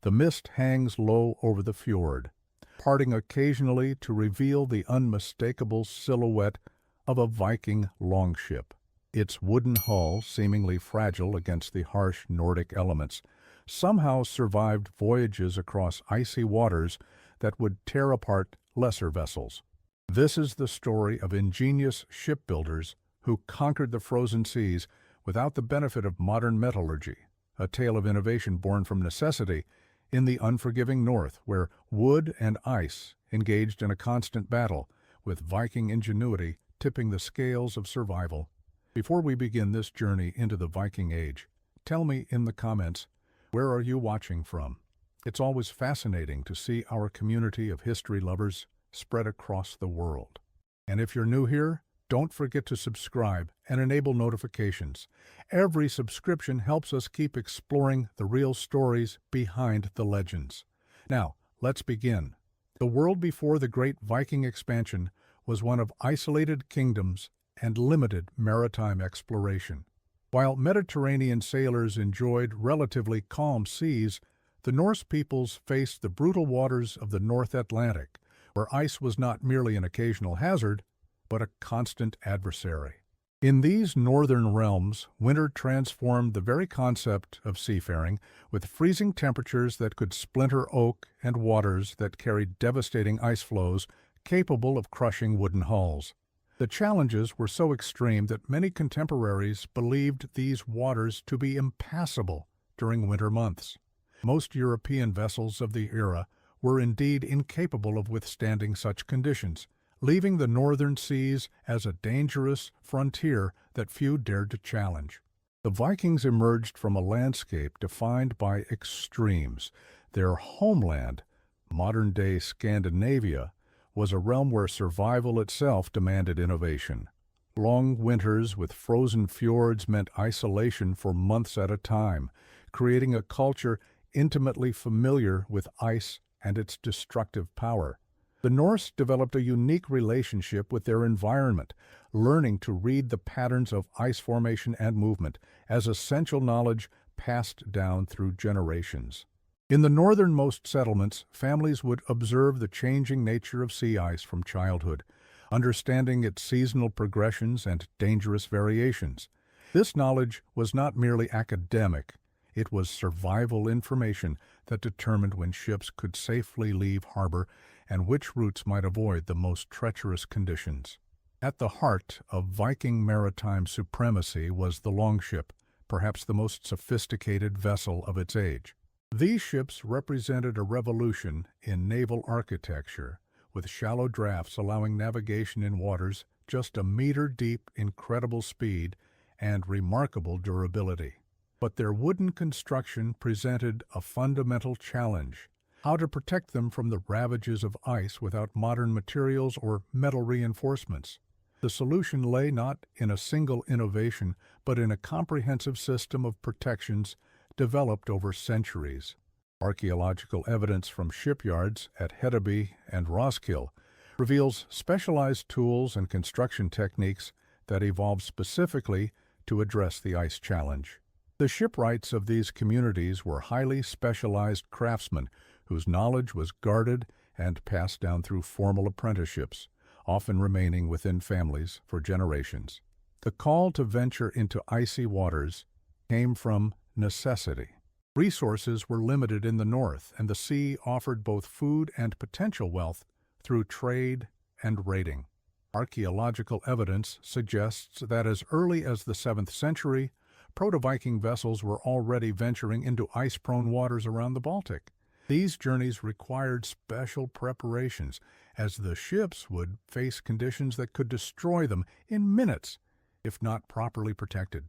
The mist hangs low over the fjord, parting occasionally to reveal the unmistakable silhouette of a Viking longship. Its wooden hull, seemingly fragile against the harsh Nordic elements, somehow survived voyages across icy waters that would tear apart lesser vessels. This is the story of ingenious shipbuilders who conquered the frozen seas without the benefit of modern metallurgy, a tale of innovation born from necessity in the unforgiving North, where wood and ice engaged in a constant battle, with Viking ingenuity tipping the scales of survival. Before we begin this journey into the Viking Age, tell me in the comments, where are you watching from? It's always fascinating to see our community of history lovers spread across the world. And if you're new here, don't forget to subscribe and enable notifications. Every subscription helps us keep exploring the real stories behind the legends. Now, let's begin. The world before the great Viking expansion was one of isolated kingdoms and limited maritime exploration. While Mediterranean sailors enjoyed relatively calm seas, the Norse peoples faced the brutal waters of the North Atlantic, where ice was not merely an occasional hazard, but a constant adversary. In these northern realms, winter transformed the very concept of seafaring, with freezing temperatures that could splinter oak and waters that carried devastating ice flows capable of crushing wooden hulls. The challenges were so extreme that many contemporaries believed these waters to be impassable during winter months. Most European vessels of the era were indeed incapable of withstanding such conditions, leaving the northern seas as a dangerous frontier that few dared to challenge. The Vikings emerged from a landscape defined by extremes. Their homeland, modern-day Scandinavia, was a realm where survival itself demanded innovation. Long winters with frozen fjords meant isolation for months at a time, creating a culture intimately familiar with ice and its destructive power. The Norse developed a unique relationship with their environment, learning to read the patterns of ice formation and movement as essential knowledge passed down through generations. In the northernmost settlements, families would observe the changing nature of sea ice from childhood, understanding its seasonal progressions and dangerous variations. This knowledge was not merely academic, it was survival information that determined when ships could safely leave harbor and which routes might avoid the most treacherous conditions. At the heart of Viking maritime supremacy was the longship, perhaps the most sophisticated vessel of its age. These ships represented a revolution in naval architecture, with shallow drafts allowing navigation in waters just a meter deep, incredible speed, and remarkable durability. But their wooden construction presented a fundamental challenge: how to protect them from the ravages of ice without modern materials or metal reinforcements. The solution lay not in a single innovation, but in a comprehensive system of protections developed over centuries. Archaeological evidence from shipyards at Hedeby and Roskilde reveals specialized tools and construction techniques that evolved specifically to address the ice challenge. The shipwrights of these communities were highly specialized craftsmen whose knowledge was guarded and passed down through formal apprenticeships, often remaining within families for generations. The call to venture into icy waters came from necessity. Resources were limited in the north, and the sea offered both food and potential wealth through trade and raiding. Archaeological evidence suggests that as early as the 7th century, Proto-Viking vessels were already venturing into ice-prone waters around the Baltic. These journeys required special preparations, as the ships would face conditions that could destroy them in minutes if not properly protected.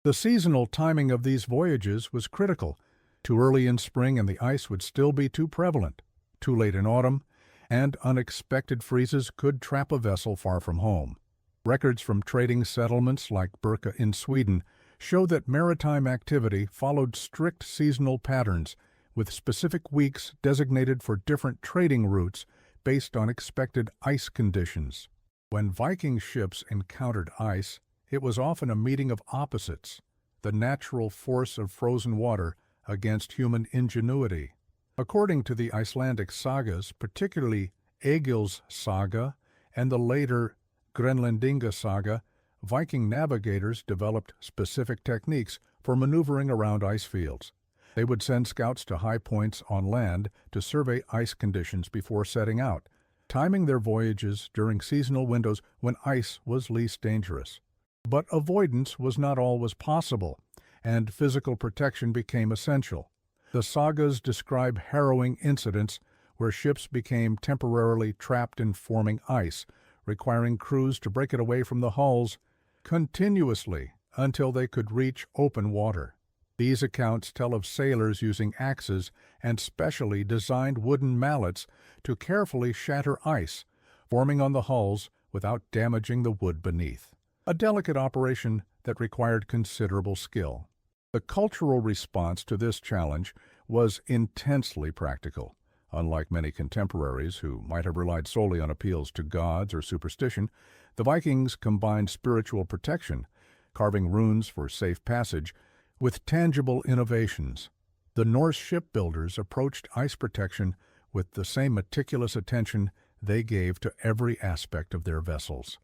The seasonal timing of these voyages was critical. Too early in spring and the ice would still be too prevalent. Too late in autumn, and unexpected freezes could trap a vessel far from home. Records from trading settlements like Birka in Sweden show that maritime activity followed strict seasonal patterns, with specific weeks designated for different trading routes based on expected ice conditions. When Viking ships encountered ice, it was often a meeting of opposites: the natural force of frozen water against human ingenuity. According to the Icelandic sagas, particularly Egil's saga and the later Grenlandinga saga, Viking navigators developed specific techniques for maneuvering around ice fields. They would send scouts to high points on land to survey ice conditions before setting out, timing their voyages during seasonal windows when ice was least dangerous. But avoidance was not always possible, and physical protection became essential. The sagas describe harrowing incidents where ships became temporarily trapped in forming ice, requiring crews to break it away from the hulls continuously until they could reach open water. These accounts tell of sailors using axes and specially designed wooden mallets to carefully shatter ice, forming on the hulls without damaging the wood beneath. A delicate operation that required considerable skill. The cultural response to this challenge was intensely practical. Unlike many contemporaries who might have relied solely on appeals to gods or superstition, the Vikings combined spiritual protection, carving runes for safe passage, with tangible innovations. The Norse shipbuilders approached ice protection with the same meticulous attention they gave to every aspect of their vessels.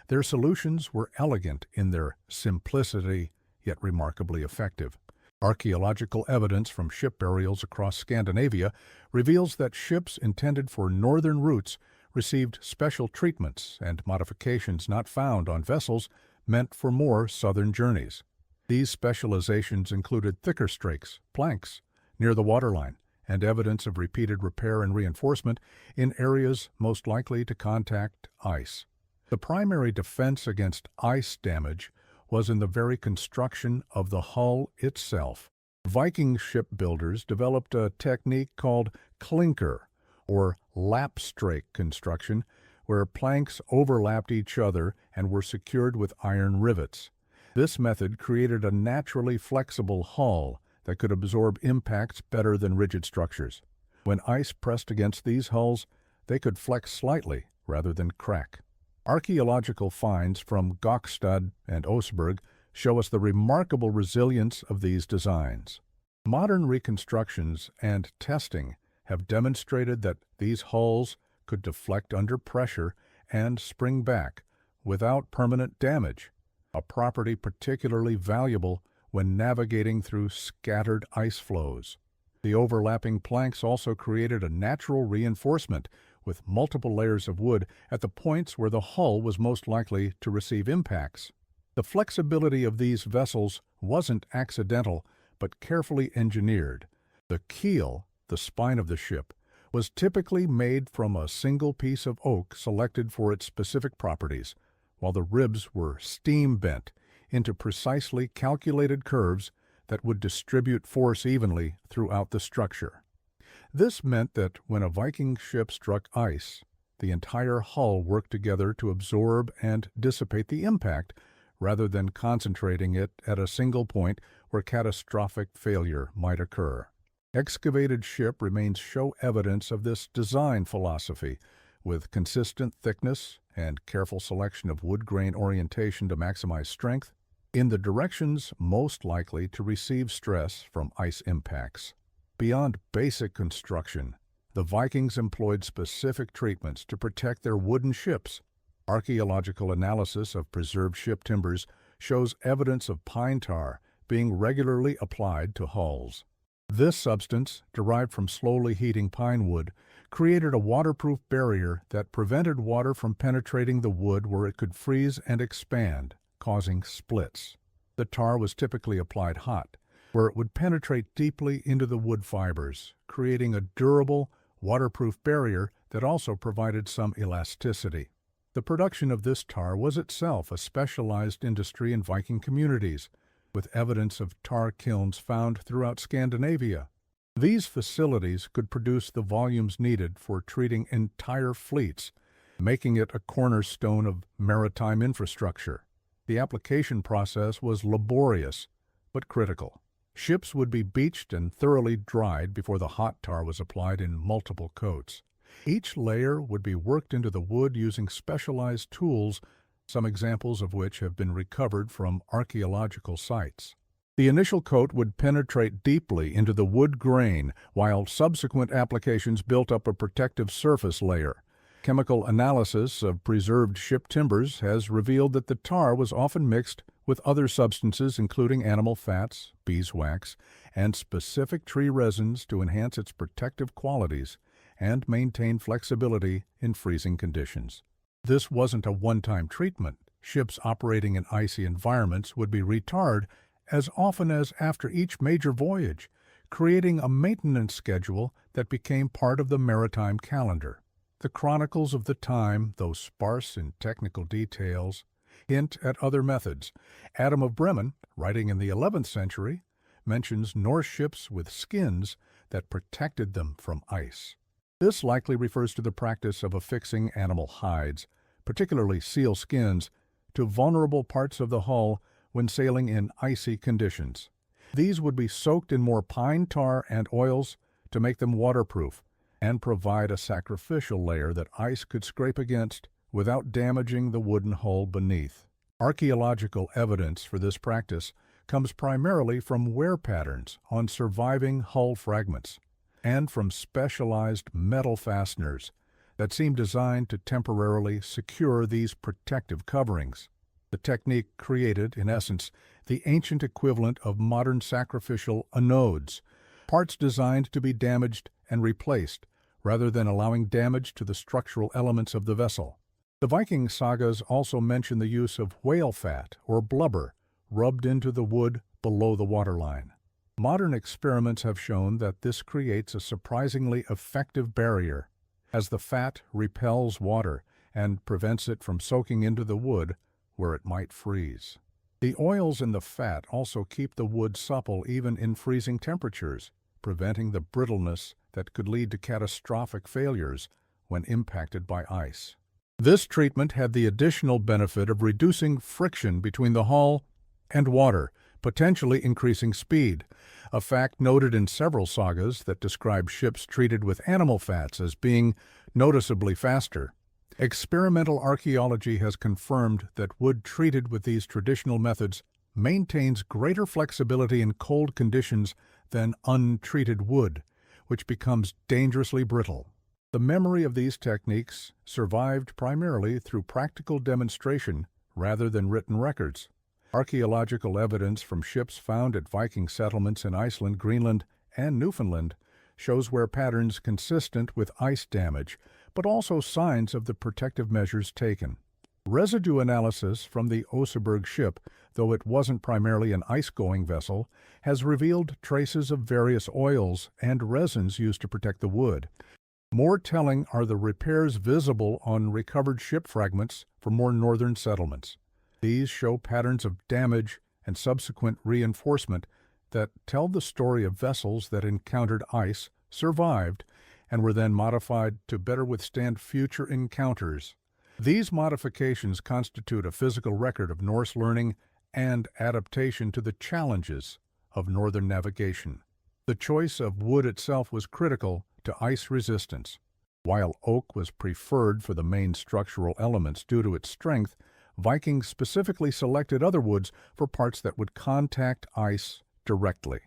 Their solutions were elegant in their simplicity, yet remarkably effective. Archaeological evidence from ship burials across Scandinavia reveals that ships intended for northern routes received special treatments and modifications not found on vessels meant for more southern journeys. These specializations included thicker strakes, planks, near the waterline, and evidence of repeated repair and reinforcement in areas most likely to contact ice. The primary defense against ice damage was in the very construction of the hull itself. Viking shipbuilders developed a technique called clinker, or lapstrake construction, where planks overlapped each other and were secured with iron rivets. This method created a naturally flexible hull that could absorb impacts better than rigid structures. When ice pressed against these hulls, they could flex slightly rather than crack. Archaeological finds from Gokstad and Oseberg show us the remarkable resilience of these designs. Modern reconstructions and testing have demonstrated that these hulls could deflect under pressure and spring back without permanent damage, a property particularly valuable when navigating through scattered ice flows. The overlapping planks also created a natural reinforcement with multiple layers of wood at the points where the hull was most likely to receive impacts. The flexibility of these vessels wasn't accidental, but carefully engineered. The keel, the spine of the ship, was typically made from a single piece of oak selected for its specific properties, while the ribs were steam bent into precisely calculated curves that would distribute force evenly throughout the structure. This meant that when a Viking ship struck ice, the entire hull worked together to absorb and dissipate the impact, rather than concentrating it at a single point where catastrophic failure might occur. Excavated ship remains show evidence of this design philosophy, with consistent thickness and careful selection of wood grain orientation to maximize strength, in the directions most likely to receive stress from ice impacts. Beyond basic construction, the Vikings employed specific treatments to protect their wooden ships. Archaeological analysis of preserved ship timbers shows evidence of pine tar being regularly applied to hulls. This substance, derived from slowly heating pine wood, created a waterproof barrier that prevented water from penetrating the wood where it could freeze and expand, causing splits. The tar was typically applied hot, where it would penetrate deeply into the wood fibers, creating a durable, waterproof barrier that also provided some elasticity. The production of this tar was itself a specialized industry in Viking communities, with evidence of tar kilns found throughout Scandinavia. These facilities could produce the volumes needed for treating entire fleets, making it a cornerstone of maritime infrastructure. The application process was laborious, but critical. Ships would be beached and thoroughly dried before the hot tar was applied in multiple coats. Each layer would be worked into the wood using specialized tools, some examples of which have been recovered from archaeological sites. The initial coat would penetrate deeply into the wood grain, while subsequent applications built up a protective surface layer. Chemical analysis of preserved ship timbers has revealed that the tar was often mixed with other substances including animal fats, beeswax, and specific tree resins to enhance its protective qualities and maintain flexibility in freezing conditions. This wasn't a one-time treatment. Ships operating in icy environments would be retarred as often as after each major voyage, creating a maintenance schedule that became part of the maritime calendar. The chronicles of the time, though sparse in technical details, hint at other methods. Adam of Bremen, writing in the 11th century, mentions Norse ships with skins that protected them from ice. This likely refers to the practice of affixing animal hides, particularly seal skins, to vulnerable parts of the hull when sailing in icy conditions. These would be soaked in more pine tar and oils to make them waterproof and provide a sacrificial layer that ice could scrape against without damaging the wooden hull beneath. Archaeological evidence for this practice comes primarily from wear patterns on surviving hull fragments and from specialized metal fasteners that seem designed to temporarily secure these protective coverings. The technique created, in essence, the ancient equivalent of modern sacrificial anodes, parts designed to be damaged and replaced rather than allowing damage to the structural elements of the vessel. The Viking sagas also mention the use of whale fat or blubber rubbed into the wood below the waterline. Modern experiments have shown that this creates a surprisingly effective barrier, as the fat repels water and prevents it from soaking into the wood where it might freeze. The oils in the fat also keep the wood supple even in freezing temperatures, preventing the brittleness that could lead to catastrophic failures when impacted by ice. This treatment had the additional benefit of reducing friction between the hull and water, potentially increasing speed, a fact noted in several sagas that describe ships treated with animal fats as being noticeably faster. Experimental archaeology has confirmed that wood treated with these traditional methods maintains greater flexibility in cold conditions than untreated wood, which becomes dangerously brittle. The memory of these techniques survived primarily through practical demonstration rather than written records. Archaeological evidence from ships found at Viking settlements in Iceland, Greenland, and Newfoundland shows wear patterns consistent with ice damage, but also signs of the protective measures taken. Residue analysis from the Oseberg ship, though it wasn't primarily an ice-going vessel, has revealed traces of various oils and resins used to protect the wood. More telling are the repairs visible on recovered ship fragments from more northern settlements. These show patterns of damage and subsequent reinforcement that tell the story of vessels that encountered ice, survived, and were then modified to better withstand future encounters. These modifications constitute a physical record of Norse learning and adaptation to the challenges of northern navigation. The choice of wood itself was critical to ice resistance. While oak was preferred for the main structural elements due to its strength, Vikings specifically selected other woods for parts that would contact ice directly.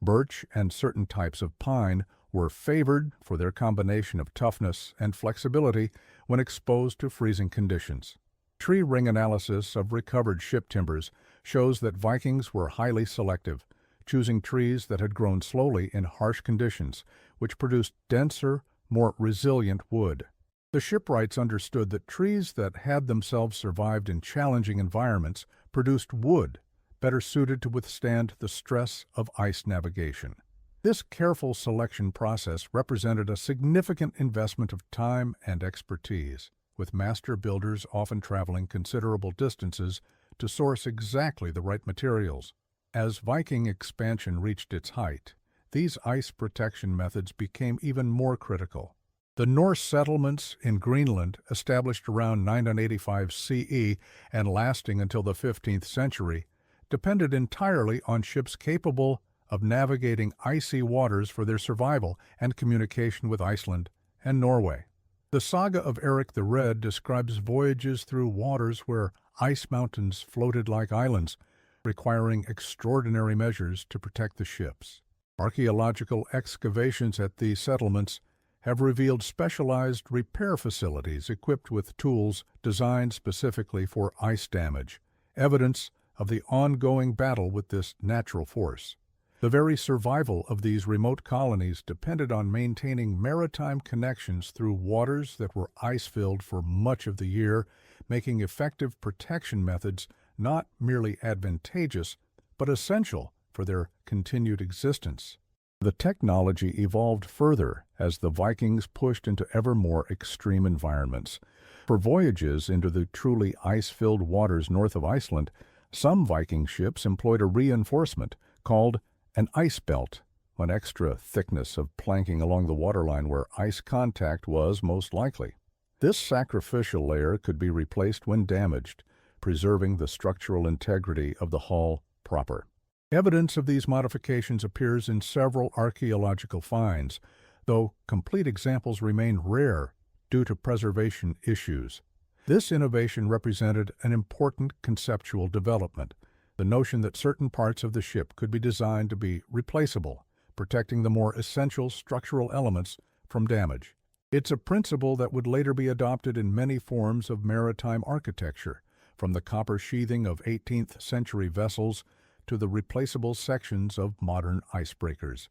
Birch and certain types of pine were favored for their combination of toughness and flexibility when exposed to freezing conditions. Tree ring analysis of recovered ship timbers shows that Vikings were highly selective, choosing trees that had grown slowly in harsh conditions, which produced denser, more resilient wood. The shipwrights understood that trees that had themselves survived in challenging environments produced wood better suited to withstand the stress of ice navigation. This careful selection process represented a significant investment of time and expertise, with master builders often traveling considerable distances to source exactly the right materials. As Viking expansion reached its height, these ice protection methods became even more critical. The Norse settlements in Greenland, established around 985 CE and lasting until the 15th century, depended entirely on ships capable of navigating icy waters for their survival and communication with Iceland and Norway. The saga of Eric the Red describes voyages through waters where ice mountains floated like islands, requiring extraordinary measures to protect the ships. Archaeological excavations at these settlements have revealed specialized repair facilities equipped with tools designed specifically for ice damage, evidence of the ongoing battle with this natural force. The very survival of these remote colonies depended on maintaining maritime connections through waters that were ice-filled for much of the year, making effective protection methods not merely advantageous, but essential for their continued existence. The technology evolved further as the Vikings pushed into ever more extreme environments. For voyages into the truly ice-filled waters north of Iceland, some Viking ships employed a reinforcement called an ice belt, an extra thickness of planking along the waterline where ice contact was most likely. This sacrificial layer could be replaced when damaged, preserving the structural integrity of the hull proper. Evidence of these modifications appears in several archaeological finds, though complete examples remain rare due to preservation issues. This innovation represented an important conceptual development, the notion that certain parts of the ship could be designed to be replaceable, protecting the more essential structural elements from damage. It's a principle that would later be adopted in many forms of maritime architecture, from the copper sheathing of 18th century vessels to the replaceable sections of modern icebreakers.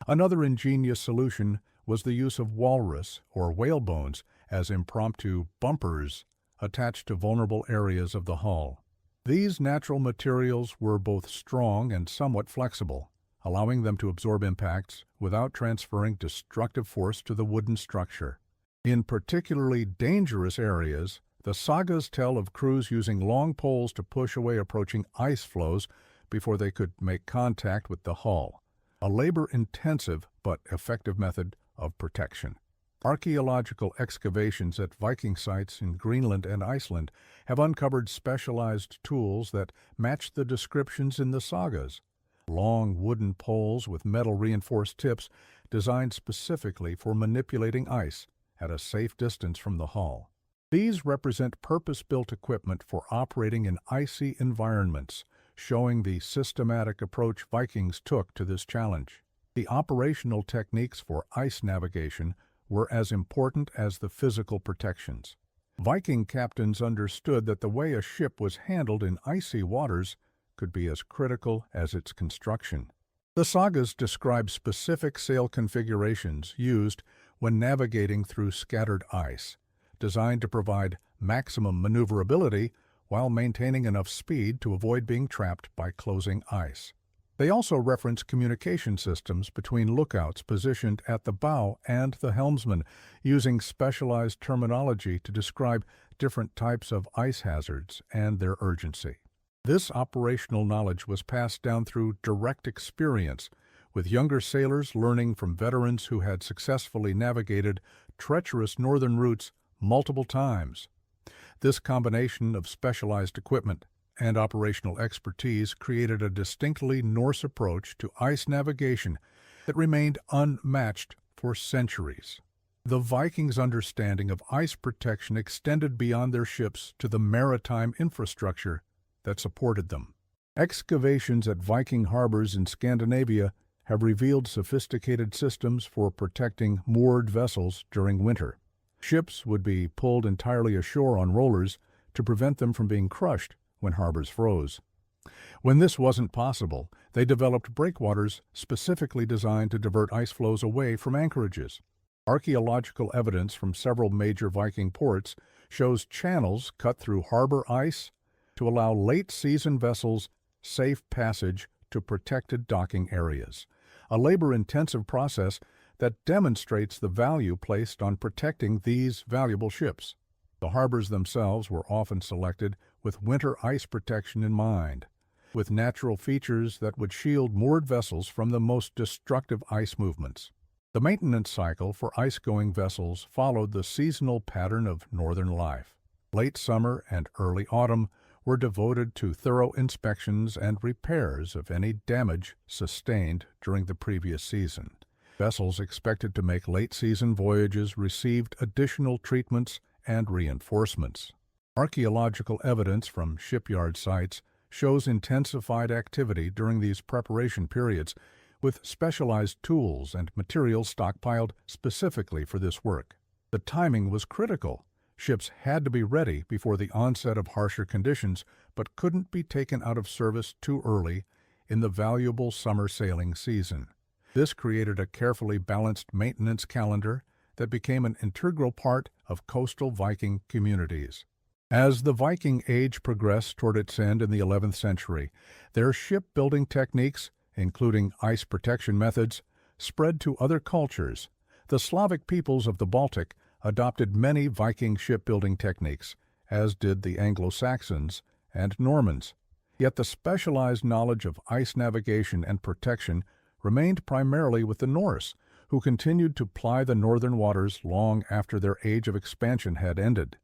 Another ingenious solution was the use of walrus or whale bones as impromptu bumpers attached to vulnerable areas of the hull. These natural materials were both strong and somewhat flexible, allowing them to absorb impacts without transferring destructive force to the wooden structure. In particularly dangerous areas, the sagas tell of crews using long poles to push away approaching ice floes before they could make contact with the hull, a labor-intensive but effective method of protection. Archaeological excavations at Viking sites in Greenland and Iceland have uncovered specialized tools that match the descriptions in the sagas. Long wooden poles with metal-reinforced tips designed specifically for manipulating ice at a safe distance from the hull. These represent purpose-built equipment for operating in icy environments, showing the systematic approach Vikings took to this challenge. The operational techniques for ice navigation were as important as the physical protections. Viking captains understood that the way a ship was handled in icy waters could be as critical as its construction. The sagas describe specific sail configurations used when navigating through scattered ice, designed to provide maximum maneuverability while maintaining enough speed to avoid being trapped by closing ice. They also reference communication systems between lookouts positioned at the bow and the helmsman, using specialized terminology to describe different types of ice hazards and their urgency. This operational knowledge was passed down through direct experience, with younger sailors learning from veterans who had successfully navigated treacherous northern routes multiple times. This combination of specialized equipment and operational expertise created a distinctly Norse approach to ice navigation that remained unmatched for centuries. The Vikings' understanding of ice protection extended beyond their ships to the maritime infrastructure that supported them. Excavations at Viking harbors in Scandinavia have revealed sophisticated systems for protecting moored vessels during winter. Ships would be pulled entirely ashore on rollers to prevent them from being crushed when harbors froze. When this wasn't possible, they developed breakwaters specifically designed to divert ice flows away from anchorages. Archaeological evidence from several major Viking ports shows channels cut through harbor ice to allow late-season vessels safe passage to protected docking areas, a labor-intensive process that demonstrates the value placed on protecting these valuable ships. The harbors themselves were often selected with winter ice protection in mind, with natural features that would shield moored vessels from the most destructive ice movements. The maintenance cycle for ice-going vessels followed the seasonal pattern of northern life. Late summer and early autumn were devoted to thorough inspections and repairs of any damage sustained during the previous season. Vessels expected to make late-season voyages received additional treatments and reinforcements. Archaeological evidence from shipyard sites shows intensified activity during these preparation periods, with specialized tools and materials stockpiled specifically for this work. The timing was critical. Ships had to be ready before the onset of harsher conditions, but couldn't be taken out of service too early in the valuable summer sailing season. This created a carefully balanced maintenance calendar that became an integral part of coastal Viking communities. As the Viking Age progressed toward its end in the 11th century, their shipbuilding techniques, including ice protection methods, spread to other cultures. The Slavic peoples of the Baltic adopted many Viking shipbuilding techniques, as did the Anglo-Saxons and Normans. Yet the specialized knowledge of ice navigation and protection remained primarily with the Norse, who continued to ply the northern waters long after their age of expansion had ended.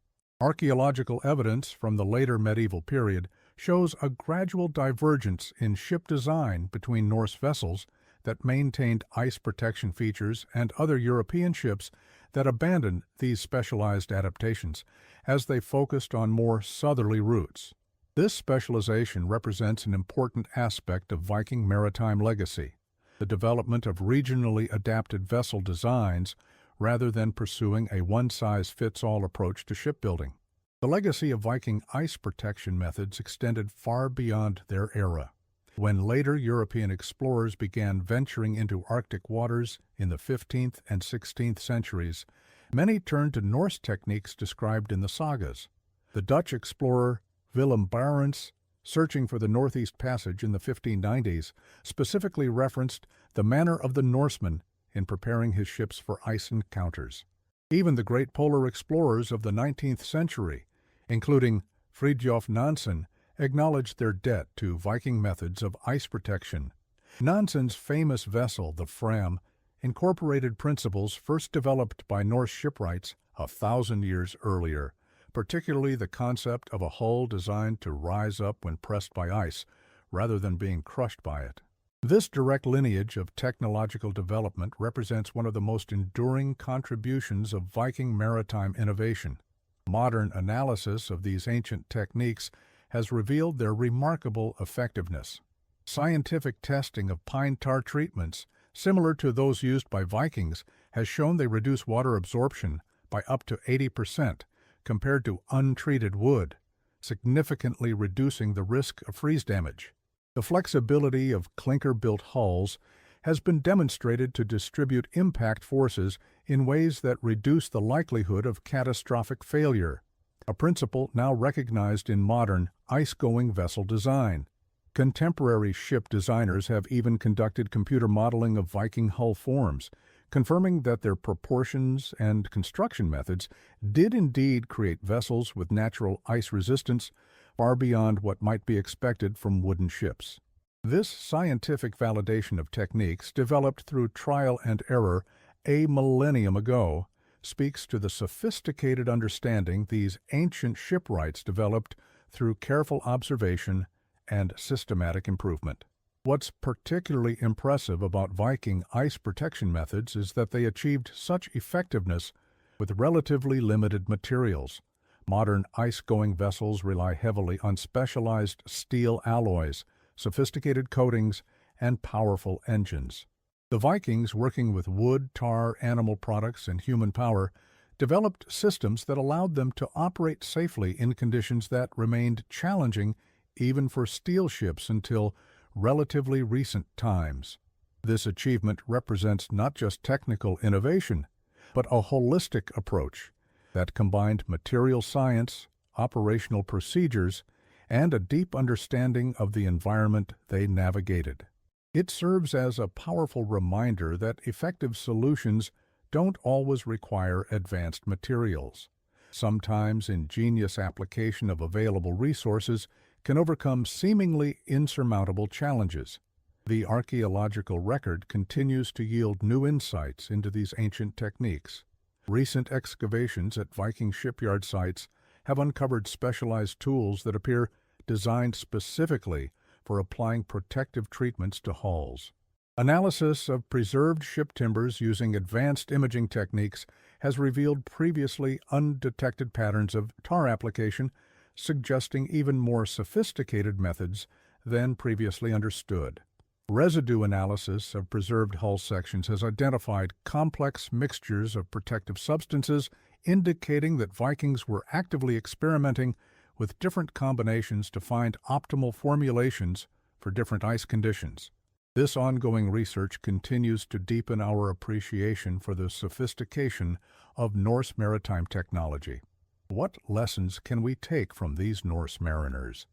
Archaeological evidence from the later medieval period shows a gradual divergence in ship design between Norse vessels that maintained ice protection features and other European ships that abandoned these specialized adaptations as they focused on more southerly routes. This specialization represents an important aspect of Viking maritime legacy, the development of regionally adapted vessel designs rather than pursuing a one-size-fits-all approach to shipbuilding. The legacy of Viking ice protection methods extended far beyond their era. When later European explorers began venturing into Arctic waters in the 15th and 16th centuries, many turned to Norse techniques described in the sagas. The Dutch explorer Willem Barents, searching for the Northeast Passage in the 1590s, specifically referenced the manner of the Norseman in preparing his ships for ice encounters. Even the great polar explorers of the 19th century, including Fridtjof Nansen, acknowledged their debt to Viking methods of ice protection. Nansen's famous vessel, the Fram, incorporated principles first developed by Norse shipwrights 1,000 years earlier, particularly the concept of a hull designed to rise up when pressed by ice, rather than being crushed by it. This direct lineage of technological development represents one of the most enduring contributions of Viking maritime innovation. Modern analysis of these ancient techniques has revealed their remarkable effectiveness. Scientific testing of pine tar treatments, similar to those used by Vikings, has shown they reduce water absorption by up to 80% compared to untreated wood, significantly reducing the risk of freeze damage. The flexibility of clinker-built hulls has been demonstrated to distribute impact forces in ways that reduce the likelihood of catastrophic failure, a principle now recognized in modern ice-going vessel design. Contemporary ship designers have even conducted computer modeling of Viking hull forms, confirming that their proportions and construction methods did indeed create vessels with natural ice resistance far beyond what might be expected from wooden ships. This scientific validation of techniques, developed through trial and error a millennium ago, speaks to the sophisticated understanding these ancient shipwrights developed through careful observation and systematic improvement. What's particularly impressive about Viking ice protection methods is that they achieved such effectiveness with relatively limited materials. Modern ice-going vessels rely heavily on specialized steel alloys, sophisticated coatings, and powerful engines. The Vikings, working with wood, tar, animal products, and human power, developed systems that allowed them to operate safely in conditions that remained challenging even for steel ships until relatively recent times. This achievement represents not just technical innovation, but a holistic approach that combined material science, operational procedures, and a deep understanding of the environment they navigated. It serves as a powerful reminder that effective solutions don't always require advanced materials. Sometimes ingenious application of available resources can overcome seemingly insurmountable challenges. The archaeological record continues to yield new insights into these ancient techniques. Recent excavations at Viking shipyard sites have uncovered specialized tools that appear designed specifically for applying protective treatments to hulls. Analysis of preserved ship timbers using advanced imaging techniques has revealed previously undetected patterns of tar application suggesting even more sophisticated methods than previously understood. Residue analysis of preserved hull sections has identified complex mixtures of protective substances, indicating that Vikings were actively experimenting with different combinations to find optimal formulations for different ice conditions. This ongoing research continues to deepen our appreciation for the sophistication of Norse maritime technology. What lessons can we take from these Norse mariners?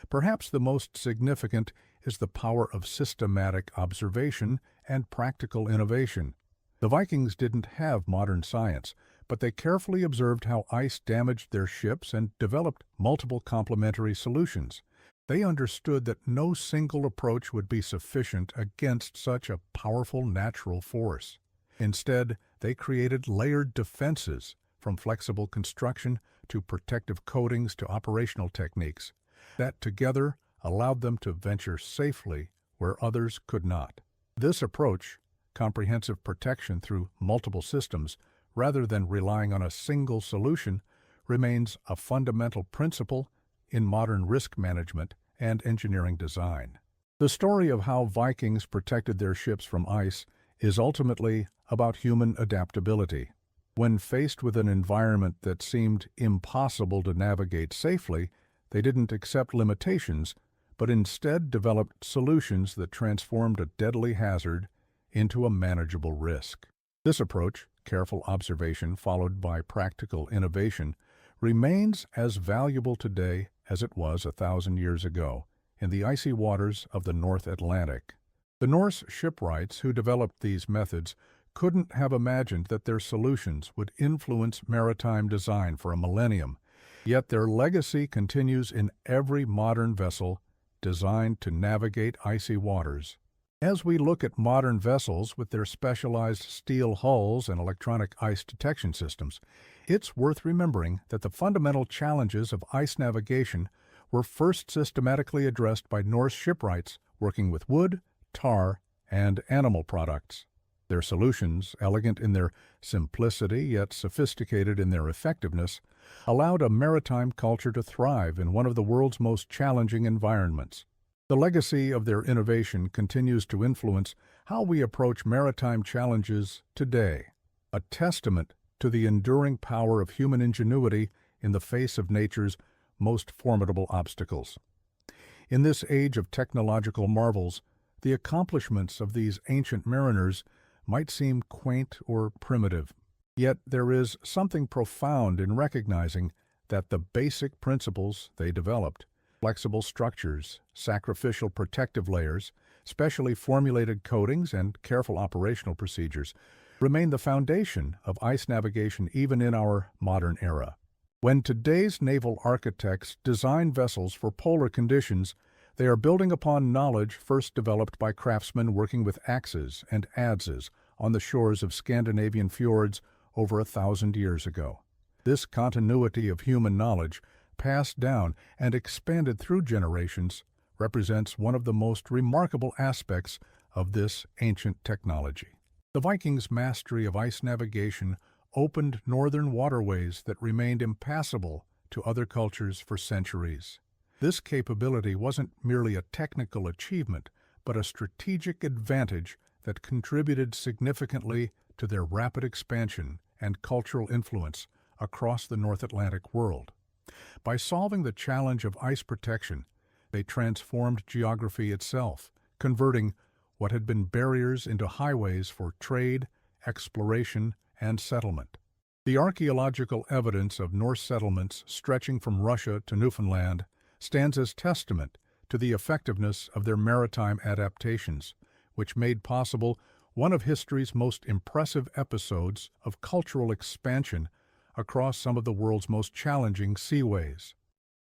Perhaps the most significant is the power of systematic observation and practical innovation. The Vikings didn't have modern science, but they carefully observed how ice damaged their ships and developed multiple complementary solutions. They understood that no single approach would be sufficient against such a powerful natural force. Instead, they created layered defenses, from flexible construction to protective coatings to operational techniques, that together allowed them to venture safely where others could not. This approach, comprehensive protection through multiple systems, rather than relying on a single solution, remains a fundamental principle in modern risk management and engineering design. The story of how Vikings protected their ships from ice is ultimately about human adaptability. When faced with an environment that seemed impossible to navigate safely, they didn't accept limitations, but instead developed solutions that transformed a deadly hazard into a manageable risk. This approach, careful observation followed by practical innovation, remains as valuable today as it was 1,000 years ago in the icy waters of the North Atlantic. The Norse shipwrights who developed these methods couldn't have imagined that their solutions would influence maritime design for a millennium, yet their legacy continues in every modern vessel designed to navigate icy waters. As we look at modern vessels with their specialized steel hulls and electronic ice detection systems, it's worth remembering that the fundamental challenges of ice navigation were first systematically addressed by Norse shipwrights working with wood, tar, and animal products. Their solutions, elegant in their simplicity yet sophisticated in their effectiveness, allowed a maritime culture to thrive in one of the world's most challenging environments. The legacy of their innovation continues to influence how we approach maritime challenges today, a testament to the enduring power of human ingenuity in the face of nature's most formidable obstacles. In this age of technological marvels, the accomplishments of these ancient mariners might seem quaint or primitive. Yet there is something profound in recognizing that the basic principles they developed, flexible structures, sacrificial protective layers, specially formulated coatings, and careful operational procedures, remain the foundation of ice navigation even in our modern era. When today's naval architects design vessels for polar conditions, they are building upon knowledge first developed by craftsmen working with axes and adzes on the shores of Scandinavian fjords over 1,000 years ago. This continuity of human knowledge, passed down and expanded through generations, represents one of the most remarkable aspects of this ancient technology. The Vikings' mastery of ice navigation opened northern waterways that remained impassable to other cultures for centuries. This capability wasn't merely a technical achievement, but a strategic advantage that contributed significantly to their rapid expansion and cultural influence across the North Atlantic world. By solving the challenge of ice protection, they transformed geography itself, converting what had been barriers into highways for trade, exploration, and settlement. The archaeological evidence of Norse settlements stretching from Russia to Newfoundland stands as testament to the effectiveness of their maritime adaptations, which made possible one of history's most impressive episodes of cultural expansion across some of the world's most challenging seaways.